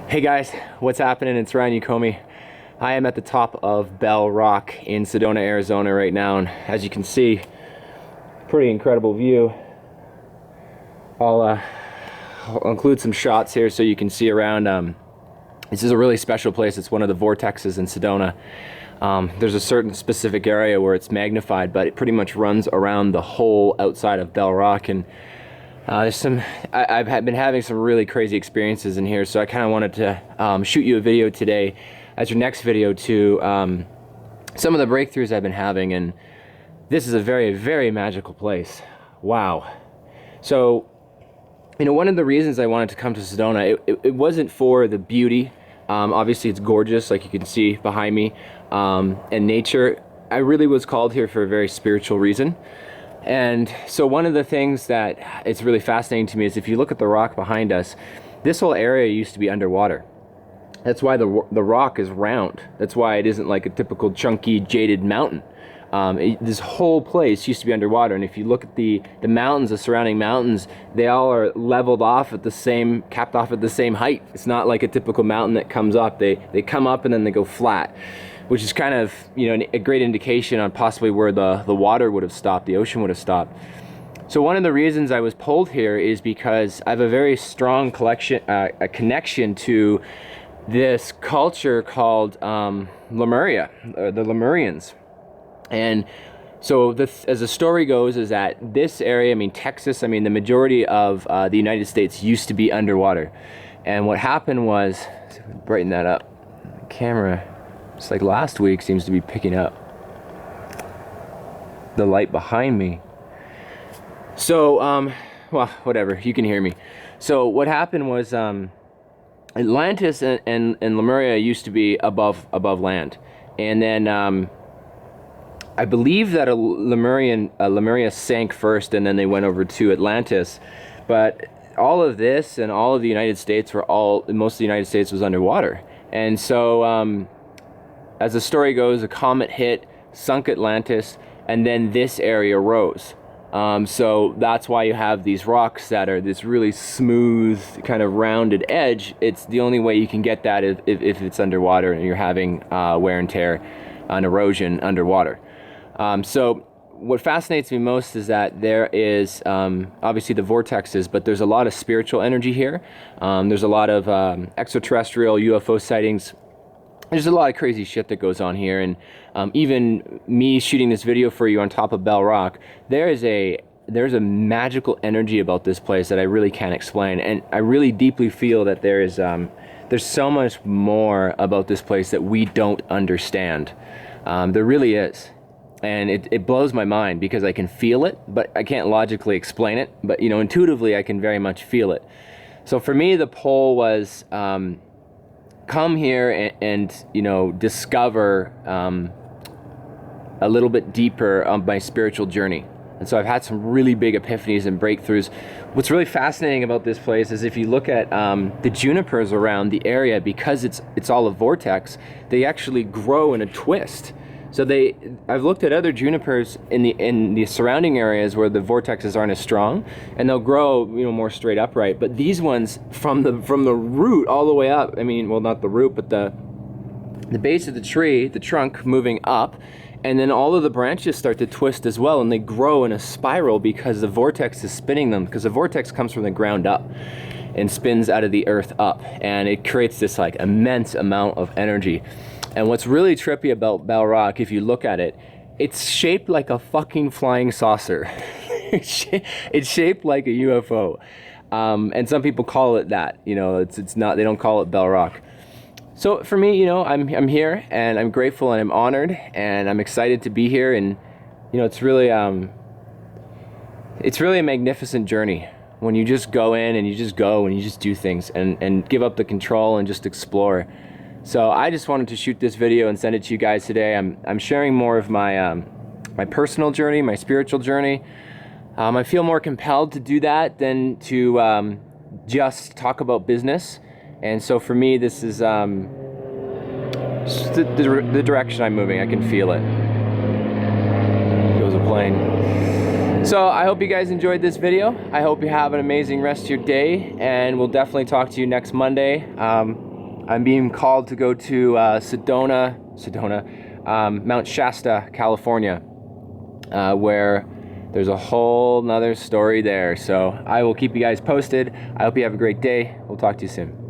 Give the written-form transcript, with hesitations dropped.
Hey guys, what's happening? It's Ryan Yokome. I am at the top of Bell Rock in Sedona, Arizona right now, and as you can see, pretty incredible view. I'll include some shots here so you can see around. This is a really special place. It's one of the Vortexes in Sedona. There's a certain specific area where it's magnified, but it pretty much runs around the whole outside of Bell Rock, and I've been having some really crazy experiences in here, so I kind of wanted to shoot you a video today as your next video to some of the breakthroughs I've been having, and this is a very, very magical place. Wow. So, you know, one of the reasons I wanted to come to Sedona, it wasn't for the beauty. Obviously it's gorgeous, like you can see behind me, and nature. I really was called here for a very spiritual reason. And so one of the things that it's really fascinating to me is if you look at the rock behind us, this whole area used to be underwater. That's why the rock is round. That's why it isn't like a typical chunky jaded mountain. This whole place used to be underwater, and if you look at the mountains, the surrounding mountains, they all are leveled off at the same, capped off at the same height. It's not like a typical mountain that comes up. They come up and then they go flat, which is kind of, you know, a great indication on possibly where the water would have stopped, the ocean would have stopped. So one of the reasons I was pulled here is because I have a very strong a connection to this culture called Lemuria, the Lemurians. And so as the story goes is that this area, I mean Texas, I mean the majority of the United States used to be underwater. And what happened was, brighten that up, the camera, it's like last week seems to be picking up the light behind me. So, well, whatever, you can hear me. So what happened was Atlantis and Lemuria used to be above land. And then I believe that Lemuria sank first, and then they went over to Atlantis. But all of this and all of the United States most of the United States was underwater. And so as the story goes, a comet hit, sunk Atlantis, and then this area rose. So that's why you have these rocks that are this really smooth, kind of rounded edge. It's the only way you can get that if it's underwater and you're having wear and tear and erosion underwater. So what fascinates me most is that there is obviously the vortexes, but there's a lot of spiritual energy here. There's a lot of extraterrestrial UFO sightings. There's a lot of crazy shit that goes on here, and even me shooting this video for you on top of Bell Rock, there's a magical energy about this place that I really can't explain, and I really deeply feel that there's so much more about this place that we don't understand. There really is, and it blows my mind because I can feel it, but I can't logically explain it. But you know, intuitively, I can very much feel it. So for me, the pull was come here and you know, discover a little bit deeper on my spiritual journey. And so I've had some really big epiphanies and breakthroughs. What's really fascinating about this place is if you look at the junipers around the area, because it's all a vortex, they actually grow in a twist. So I've looked at other junipers in the surrounding areas where the vortexes aren't as strong, and they'll grow, you know, more straight upright. But these ones, from the root all the way up, I mean, well, not the root, but the base of the tree, the trunk moving up, and then all of the branches start to twist as well, and they grow in a spiral because the vortex is spinning them, because the vortex comes from the ground up and spins out of the earth up, and it creates this like immense amount of energy. And what's really trippy about Bell Rock, if you look at it, it's shaped like a fucking flying saucer. It's shaped like a UFO. And some people call it that, you know, it's not, they don't call it Bell Rock. So for me, you know, I'm here, and I'm grateful, and I'm honored, and I'm excited to be here. And, you know, it's really a magnificent journey when you just go in and you just go and you just do things and give up the control and just explore. So I just wanted to shoot this video and send it to you guys today. I'm sharing more of my my personal journey, my spiritual journey. I feel more compelled to do that than to just talk about business. And so for me, this is just the direction I'm moving. I can feel it. There goes a plane. So I hope you guys enjoyed this video. I hope you have an amazing rest of your day, and we'll definitely talk to you next Monday. I'm being called to go to Sedona, Mount Shasta, California, where there's a whole nother story there. So I will keep you guys posted. I hope you have a great day. We'll talk to you soon.